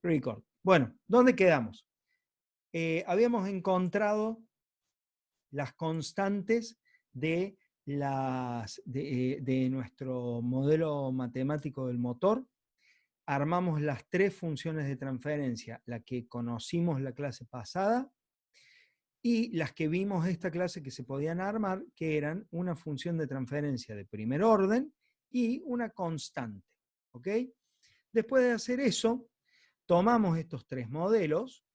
Record. Bueno, ¿dónde quedamos? Habíamos encontrado las constantes de nuestro modelo matemático del motor. Armamos las tres funciones de transferencia, la que conocimos la clase pasada y las que vimos esta clase que se podían armar, que eran una función de transferencia de primer orden y una constante. ¿Ok? Después de hacer eso, tomamos estos tres modelos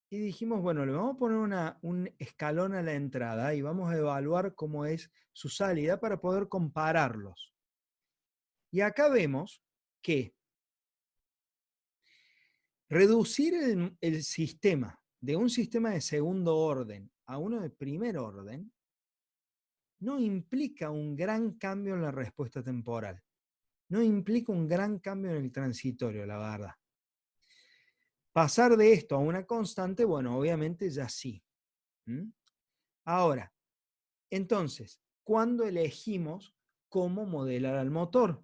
y dijimos, bueno, le vamos a poner un escalón a la entrada y vamos a evaluar cómo es su salida para poder compararlos. Y acá vemos que reducir el sistema de un sistema de segundo orden a uno de primer orden no implica un gran cambio en la respuesta temporal. No implica un gran cambio en el transitorio, la verdad. Pasar de esto a una constante, bueno, obviamente ya sí. Ahora, entonces, ¿cuándo elegimos cómo modelar al motor?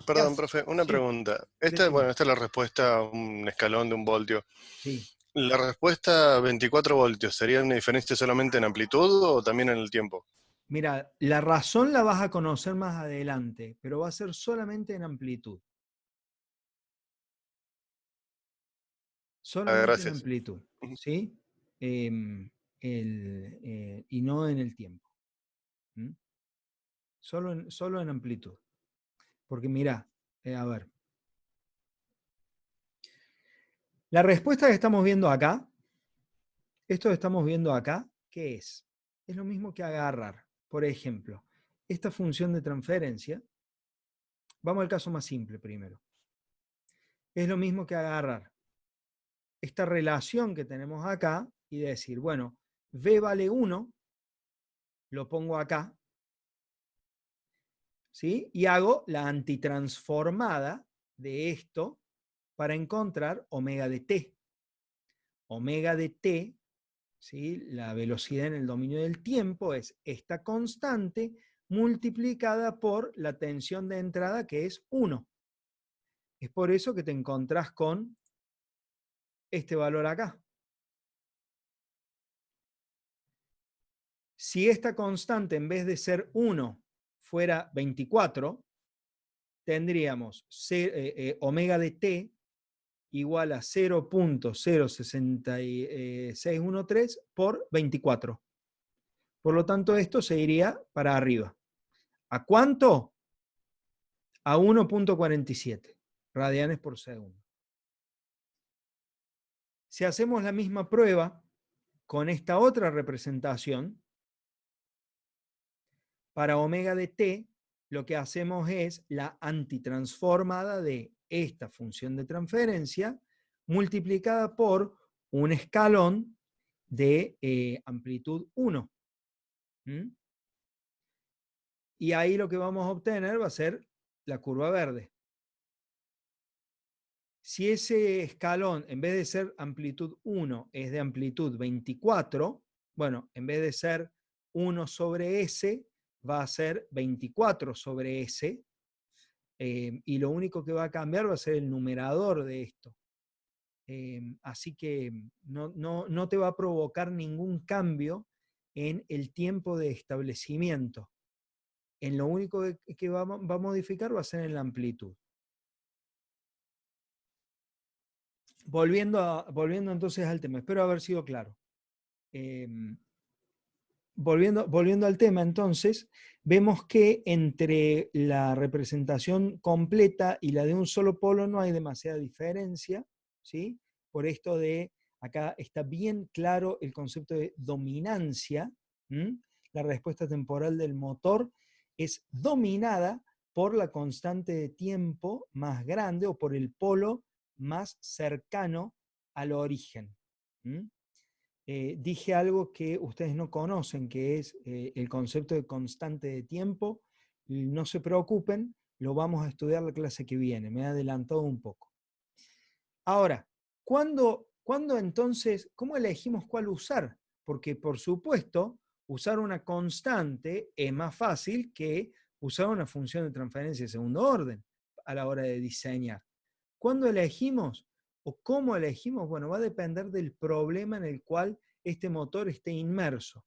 Perdón, profe, una Sí, pregunta. Esta, decime. bueno, esta es la respuesta a un escalón de 1 voltio. Sí. ¿La respuesta 24 voltios sería una diferencia solamente en amplitud o también en el tiempo? Mira, la razón la vas a conocer más adelante, pero va a ser solamente en amplitud. Solamente en Gracias. amplitud, Ujú. ¿sí? Y no en el tiempo. Solo en amplitud. Porque mira, a ver. La respuesta que estamos viendo acá, esto que estamos viendo acá, ¿qué es? Es lo mismo que agarrar, por ejemplo, esta función de transferencia. Vamos al caso más simple primero. Es lo mismo que agarrar esta relación que tenemos acá y decir, bueno, V vale 1, lo pongo acá, ¿sí? Y hago la antitransformada de esto para encontrar omega de t. Omega de t, ¿sí? La velocidad en el dominio del tiempo es esta constante multiplicada por la tensión de entrada, que es 1. Es por eso que te encontrás con este valor acá. Si esta constante en vez de ser 1 fuera 24, tendríamos omega de t igual a 0.06613 por 24. Por lo tanto, esto se iría para arriba. ¿A cuánto? A 1.47 radianes por segundo. Si hacemos la misma prueba con esta otra representación, para omega de t, lo que hacemos es la antitransformada de esta función de transferencia multiplicada por un escalón de amplitud 1. Y ahí lo que vamos a obtener va a ser la curva verde. Si ese escalón, en vez de ser amplitud 1, es de amplitud 24, bueno, en vez de ser 1 sobre S, va a ser 24 sobre S, y lo único que va a cambiar va a ser el numerador de esto. Así que no te va a provocar ningún cambio en el tiempo de establecimiento. En lo único que va a modificar va a ser en la amplitud. Volviendo entonces al tema, espero haber sido claro. Volviendo al tema, entonces, vemos que entre la representación completa y la de un solo polo no hay demasiada diferencia, ¿sí? Por esto de, acá está bien claro el concepto de dominancia. La respuesta temporal del motor es dominada por la constante de tiempo más grande o por el polo más cercano al origen. Dije algo que ustedes no conocen, que es el concepto de constante de tiempo. No se preocupen, lo vamos a estudiar la clase que viene, me he adelantado un poco. Ahora, ¿cuándo entonces, cómo elegimos cuál usar? Porque, por supuesto, usar una constante es más fácil que usar una función de transferencia de segundo orden a la hora de diseñar. ¿Cuándo elegimos? ¿O cómo elegimos? Bueno, va a depender del problema en el cual este motor esté inmerso.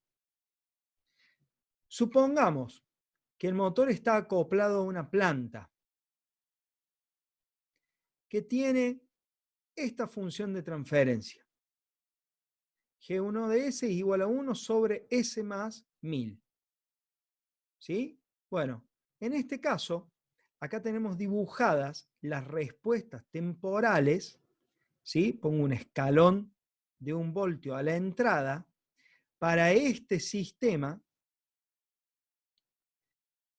Supongamos que el motor está acoplado a una planta que tiene esta función de transferencia. G1 de S es igual a 1 sobre S más 1000. ¿Sí? Bueno, en este caso, acá tenemos dibujadas las respuestas temporales, ¿sí? Pongo un escalón de 1 voltio a la entrada para este sistema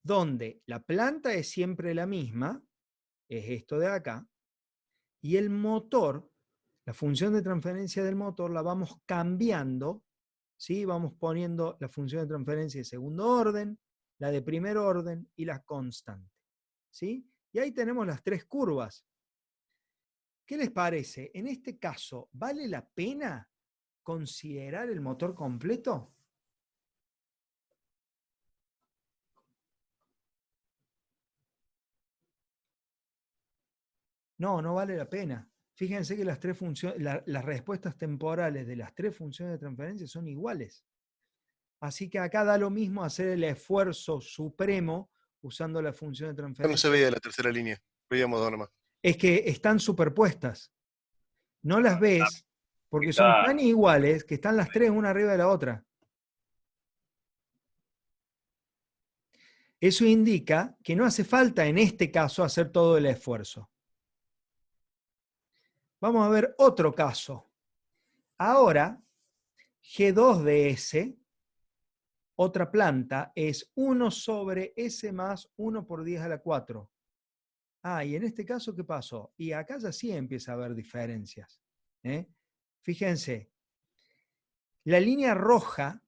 donde la planta es siempre la misma, es esto de acá, y el motor, la función de transferencia del motor la vamos cambiando, ¿sí? Vamos poniendo la función de transferencia de segundo orden, la de primer orden y la constante, ¿sí? Y ahí tenemos las 3 curvas. ¿Qué les parece? En este caso, ¿vale la pena considerar el motor completo? No, no vale la pena. Fíjense que las respuestas temporales de las 3 funciones de transferencia son iguales. Así que acá da lo mismo hacer el esfuerzo supremo usando la función de Ya no se transferencia. veía la tercera línea, veíamos dos nomás. Es que están superpuestas. No las ves porque son Está, tan iguales que están las 3 una arriba de la otra. Eso indica que no hace falta en este caso hacer todo el esfuerzo. Vamos a ver otro caso. Ahora, G2 de S, otra planta, es 1 sobre S más 1 por 10 a la 4. Ah, y en este caso, ¿qué pasó? Y acá ya sí empieza a haber diferencias. Fíjense, la línea roja,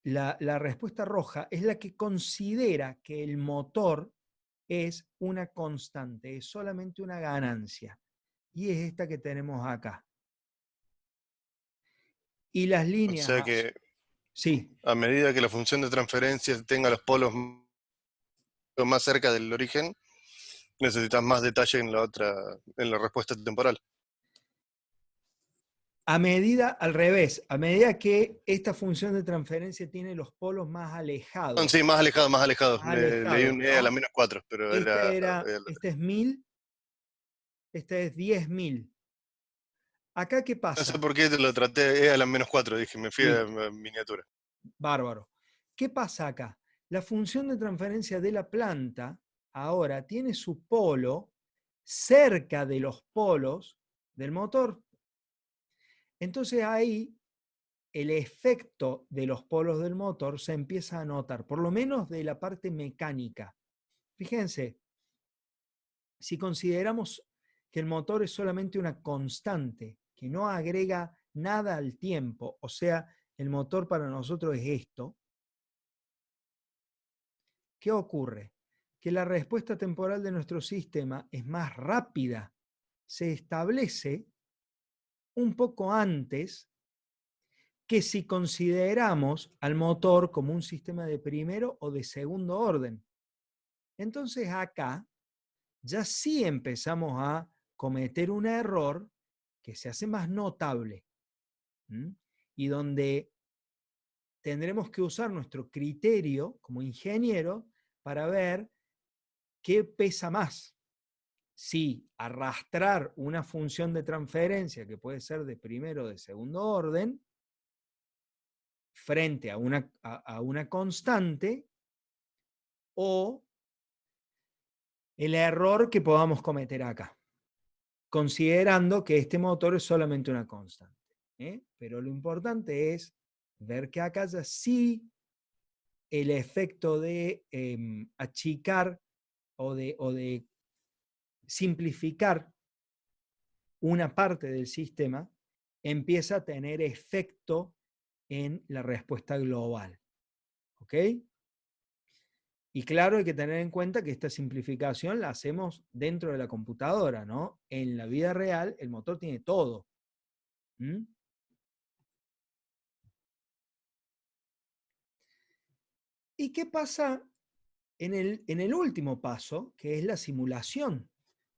la respuesta roja, es la que considera que el motor es una constante, es solamente una ganancia. Y es esta que tenemos acá. Y las O líneas... sea que Sí, a medida que la función de transferencia tenga los polos más cerca del origen, necesitas más detalle en la otra, en la respuesta temporal. al revés, a medida que esta función de transferencia tiene los polos más alejados. Sí, más alejado, más alejado. Más Leí alejados, un E a la ¿no? -4, pero Esta es 1000, esta es 10.000. Acá, ¿qué no sé pasa? por qué te lo traté E a la -4, dije, me fui a Listo, miniatura. bárbaro. ¿Qué pasa acá? La función de transferencia de la planta ahora tiene su polo cerca de los polos del motor. Entonces ahí el efecto de los polos del motor se empieza a notar, por lo menos de la parte mecánica. Fíjense, si consideramos que el motor es solamente una constante, que no agrega nada al tiempo, o sea, el motor para nosotros es esto, ¿qué ocurre? Que la respuesta temporal de nuestro sistema es más rápida, se establece un poco antes que si consideramos al motor como un sistema de primero o de segundo orden. Entonces acá ya sí empezamos a cometer un error que se hace más notable, ¿m? Y donde tendremos que usar nuestro criterio como ingeniero para ver qué pesa más. Si arrastrar una función de transferencia que puede ser de primero o de segundo orden frente a una constante, o el error que podamos cometer acá, considerando que este motor es solamente una constante. Pero lo importante es ver que acá ya sí el efecto de achicar o de simplificar una parte del sistema empieza a tener efecto en la respuesta global. ¿Ok? Y claro, hay que tener en cuenta que esta simplificación la hacemos dentro de la computadora, ¿no? En la vida real, el motor tiene todo. ¿Mm? ¿Y qué pasa en el último paso, que es la simulación?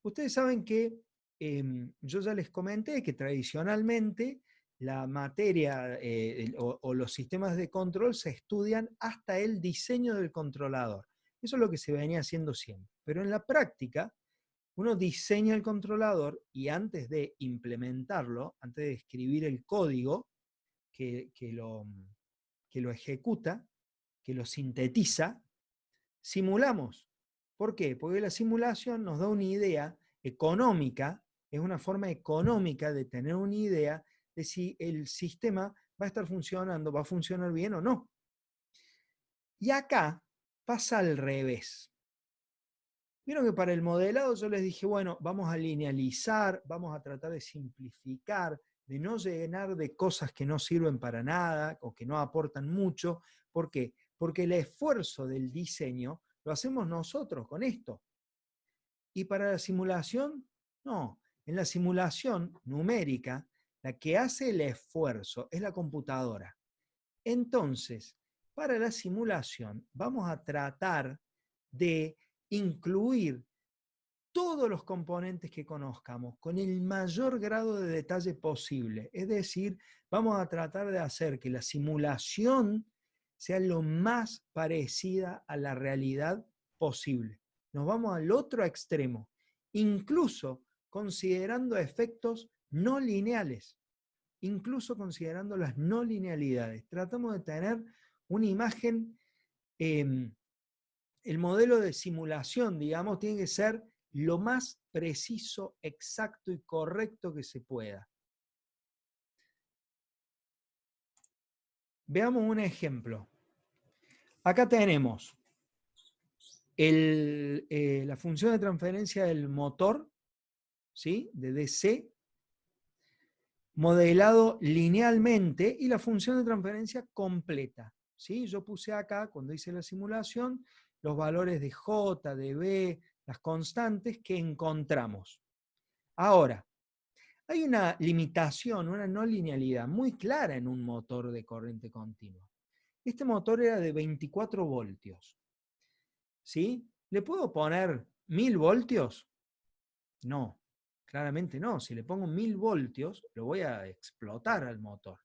Ustedes saben que yo ya les comenté que tradicionalmente la materia o los sistemas de control se estudian hasta el diseño del controlador. Eso es lo que se venía haciendo siempre. Pero en la práctica, uno diseña el controlador y antes de implementarlo, antes de escribir el código que lo ejecuta, que lo sintetiza, simulamos. ¿Por qué? Porque la simulación nos da una idea económica, es una forma económica de tener una idea de si el sistema va a estar funcionando, va a funcionar bien o no. Y acá pasa al revés. Vieron que para el modelado yo les dije, bueno, vamos a linealizar, vamos a tratar de simplificar, de no llenar de cosas que no sirven para nada o que no aportan mucho. ¿Por qué? Porque el esfuerzo del diseño lo hacemos nosotros con esto. Y para la simulación, no. En la simulación numérica, la que hace el esfuerzo es la computadora. Entonces, para la simulación vamos a tratar de incluir todos los componentes que conozcamos con el mayor grado de detalle posible. Es decir, vamos a tratar de hacer que la simulación sea lo más parecida a la realidad posible. Nos vamos al otro extremo, incluso considerando efectos no lineales, incluso considerando las no linealidades. Tratamos de tener una imagen, el modelo de simulación, digamos, tiene que ser lo más preciso, exacto y correcto que se pueda. Veamos un ejemplo. Acá tenemos la función de transferencia del motor, ¿sí?, de DC, modelado linealmente, y la función de transferencia completa. ¿Sí? Yo puse acá, cuando hice la simulación, los valores de J, de B, las constantes que encontramos. Ahora, hay una limitación, una no linealidad muy clara en un motor de corriente continua. Este motor era de 24 voltios. ¿Sí? ¿Le puedo poner 1000 voltios? No, claramente no. Si le pongo 1000 voltios, lo voy a explotar al motor.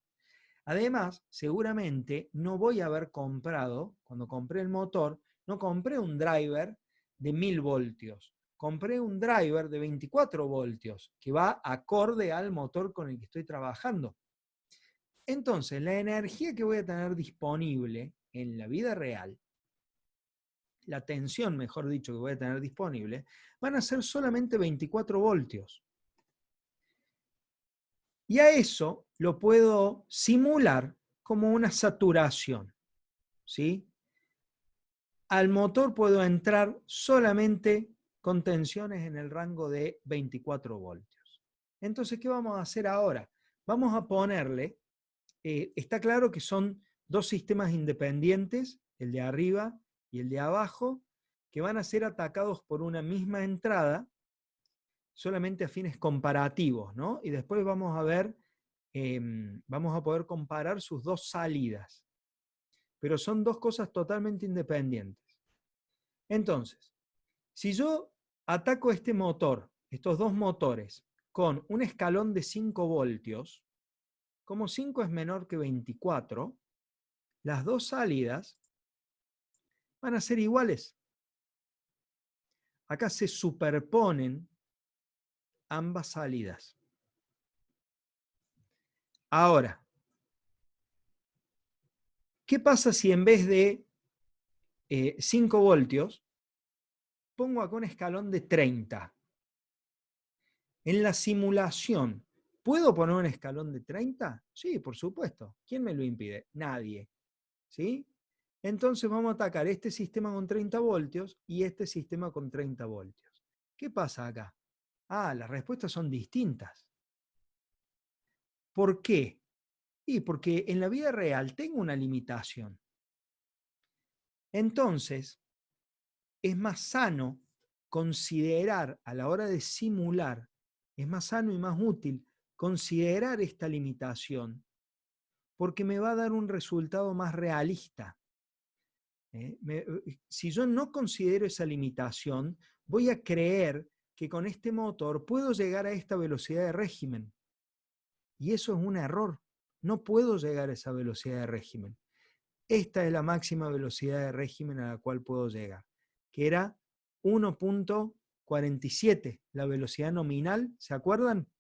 Además, seguramente no voy a haber comprado, cuando compré el motor, no compré un driver de 1000 voltios. Compré un driver de 24 voltios que va acorde al motor con el que estoy trabajando. Entonces, la energía que voy a tener disponible en la vida real, la tensión, mejor dicho, que voy a tener disponible, van a ser solamente 24 voltios. Y a eso lo puedo simular como una saturación, ¿sí? Al motor puedo entrar solamente con tensiones en el rango de 24 voltios. Entonces, ¿qué vamos a hacer ahora? Vamos a ponerle, está claro que son dos sistemas independientes, el de arriba y el de abajo, que van a ser atacados por una misma entrada, solamente a fines comparativos, ¿no? Y después vamos a ver, vamos a poder comparar sus dos salidas. Pero son dos cosas totalmente independientes. Entonces, si yo ataco este motor, estos dos motores, con un escalón de 5 voltios, como 5 es menor que 24, las dos salidas van a ser iguales. Acá se superponen ambas salidas. Ahora, ¿qué pasa si en vez de 5 voltios pongo acá un escalón de 30? En la simulación, ¿puedo poner un escalón de 30? Sí, por supuesto. ¿Quién me lo impide? Nadie. ¿Sí? Entonces vamos a atacar este sistema con 30 voltios y este sistema con 30 voltios. ¿Qué pasa acá? Ah, las respuestas son distintas. ¿Por qué? Y porque en la vida real tengo una limitación. Entonces, es más sano considerar a la hora de simular, es más sano y más útil considerar esta limitación, porque me va a dar un resultado más realista. Si yo no considero esa limitación, voy a creer que con este motor puedo llegar a esta velocidad de régimen. Y eso es un error. No puedo llegar a esa velocidad de régimen. Esta es la máxima velocidad de régimen a la cual puedo llegar, que era 1.47, la velocidad nominal, ¿se acuerdan?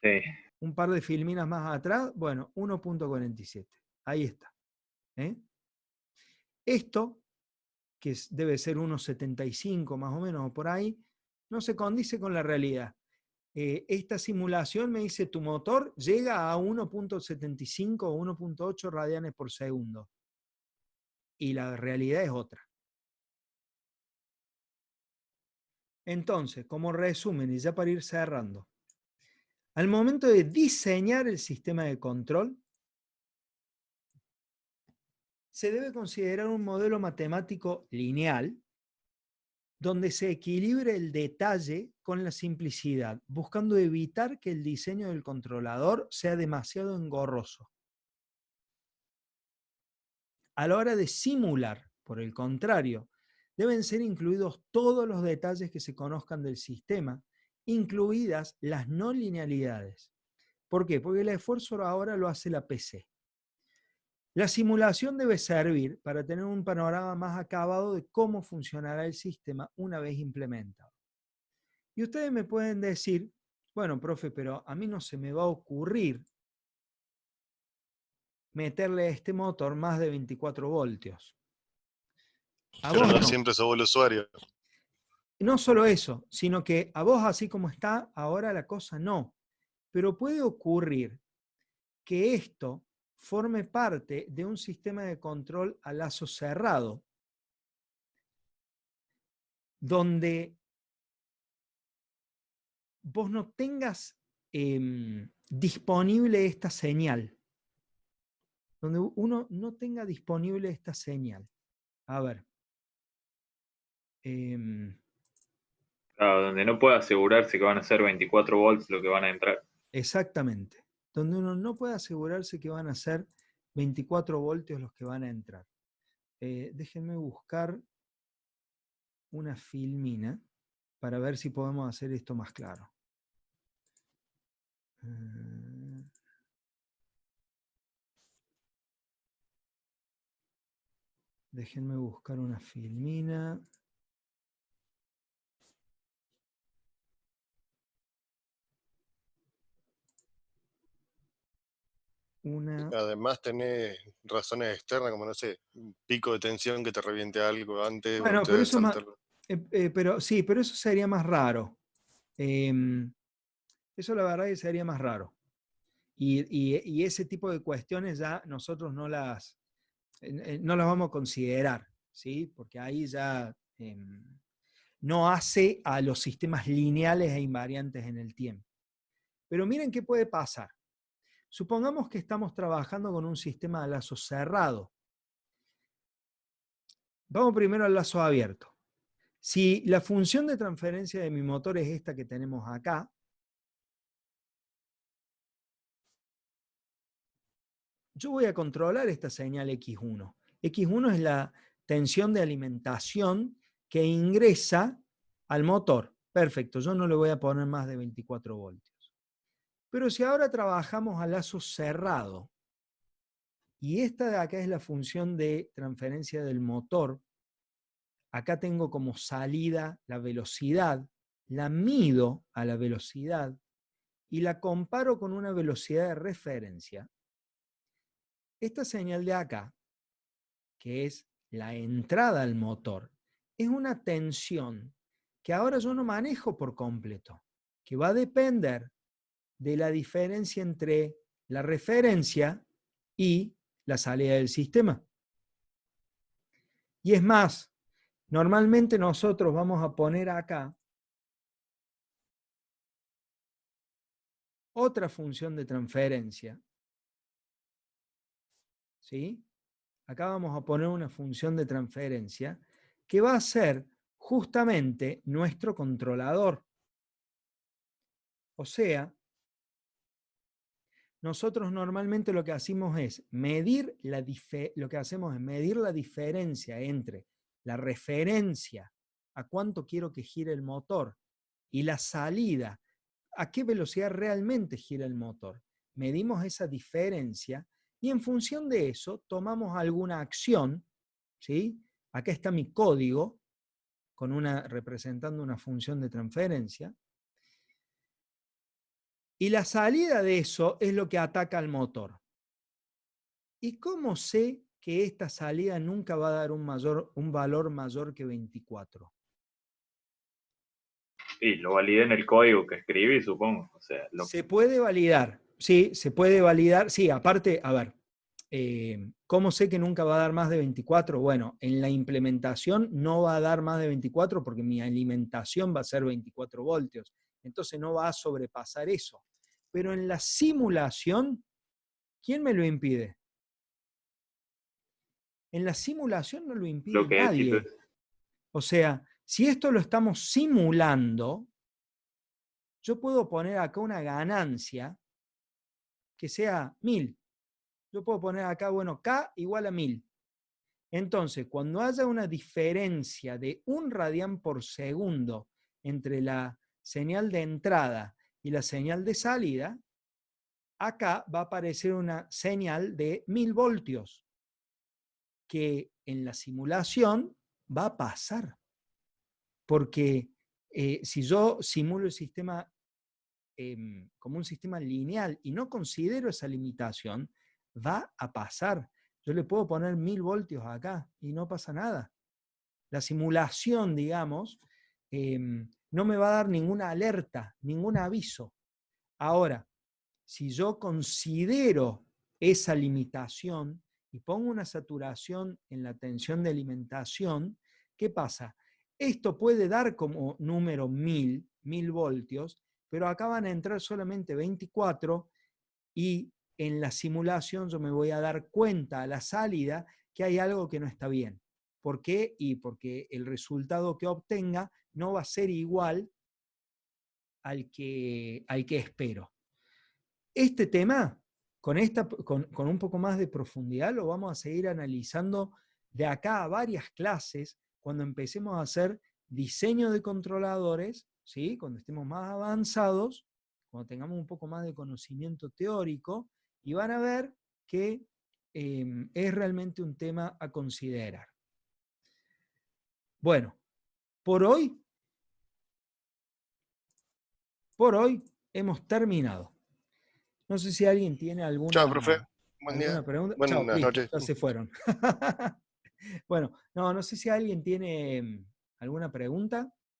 Sí. Un par de filminas más atrás, bueno, 1.47, ahí está. Esto, que debe ser 1.75 más o menos, o por ahí, no se condice con la realidad. Esta simulación me dice tu motor llega a 1.75 o 1.8 radianes por segundo. Y la realidad es otra. Entonces, como resumen, y ya para ir cerrando, al momento de diseñar el sistema de control, se debe considerar un modelo matemático lineal donde se equilibre el detalle con la simplicidad, buscando evitar que el diseño del controlador sea demasiado engorroso. A la hora de simular, por el contrario, deben ser incluidos todos los detalles que se conozcan del sistema, incluidas las no linealidades. ¿Por qué? Porque el esfuerzo ahora lo hace la PC. La simulación debe servir para tener un panorama más acabado de cómo funcionará el sistema una vez implementado. Y ustedes me pueden decir, bueno, profe, pero a mí no se me va a ocurrir meterle a este motor más de 24 voltios. Pero no no. siempre sos el usuario. No solo eso, sino que a vos así como está, ahora la cosa no. Pero puede ocurrir que esto forme parte de un sistema de control a lazo cerrado, donde vos no tengas disponible esta señal, donde uno no tenga disponible esta señal. A ver. Claro, donde no puede asegurarse que van a ser 24 volts lo que van a entrar. Exactamente. Donde uno no puede asegurarse que van a ser 24 voltios los que van a entrar. Déjenme buscar una filmina para ver si podemos hacer esto más claro. Déjenme buscar una filmina. Además tenés razones externas, como no sé, un pico de tensión que te reviente algo antes, Bueno, te pero debe eso saltar. pero eso sería más raro. Eso la verdad que sería más raro. Y ese tipo de cuestiones ya nosotros no las vamos a considerar, ¿sí? Porque ahí ya no hace a los sistemas lineales e invariantes en el tiempo. Pero miren qué puede pasar. Supongamos que estamos trabajando con un sistema de lazo cerrado. Vamos primero al lazo abierto. Si la función de transferencia de mi motor es esta que tenemos acá, yo voy a controlar esta señal X1. X1 es la tensión de alimentación que ingresa al motor. Perfecto, yo no le voy a poner más de 24 voltios. Pero si ahora trabajamos a lazo cerrado, y esta de acá es la función de transferencia del motor, acá tengo como salida la velocidad, la mido a la velocidad y la comparo con una velocidad de referencia. Esta señal de acá, que es la entrada al motor, es una tensión que ahora yo no manejo por completo, que va a depender de la diferencia entre la referencia y la salida del sistema. Y es más, normalmente nosotros vamos a poner acá otra función de transferencia. ¿Sí? Acá vamos a poner una función de transferencia que va a ser justamente nuestro controlador. O sea, nosotros normalmente lo que hacemos es medir la diferencia entre la referencia a cuánto quiero que gire el motor y la salida, ¿a qué velocidad realmente gira el motor? Medimos esa diferencia y en función de eso tomamos alguna acción, ¿sí? Acá está mi código representando una función de transferencia. Y la salida de eso es lo que ataca al motor. ¿Y cómo sé que esta salida nunca va a dar un valor mayor que 24? Sí, lo validé en el código que escribí, supongo. O sea, Se puede validar, sí, se puede validar. Sí, aparte, a ver, ¿cómo sé que nunca va a dar más de 24? Bueno, en la implementación no va a dar más de 24 porque mi alimentación va a ser 24 voltios. Entonces no va a sobrepasar eso. Pero en la simulación, ¿quién me lo impide? En la simulación no lo impide lo que decís nadie. O sea, si esto lo estamos simulando, yo puedo poner acá una ganancia que sea 1000. Yo puedo poner acá, bueno, K igual a 1000. Entonces, cuando haya una diferencia de 1 radián por segundo entre la señal de entrada y la señal de salida, acá va a aparecer una señal de 1000 voltios, que en la simulación va a pasar. Porque si yo simulo el sistema como un sistema lineal y no considero esa limitación, va a pasar. Yo le puedo poner 1000 voltios acá y no pasa nada. La simulación, digamos, no me va a dar ninguna alerta, ningún aviso. Ahora, si yo considero esa limitación y pongo una saturación en la tensión de alimentación, ¿qué pasa? Esto puede dar como número 1000 voltios, pero acá van a entrar solamente 24 y en la simulación yo me voy a dar cuenta a la salida que hay algo que no está bien. ¿Por qué? Y porque el resultado que obtenga no va a ser igual al que espero. Este tema, con un poco más de profundidad, lo vamos a seguir analizando de acá a varias clases cuando empecemos a hacer diseño de controladores, ¿sí? Cuando estemos más avanzados, cuando tengamos un poco más de conocimiento teórico, y van a ver que es realmente un tema a considerar. Bueno, por hoy hemos terminado. No sé si alguien tiene Chao, profe. Buen día. alguna pregunta. Chao, Buenas listo, noches. ya se fueron. Bueno, no sé si alguien tiene alguna pregunta.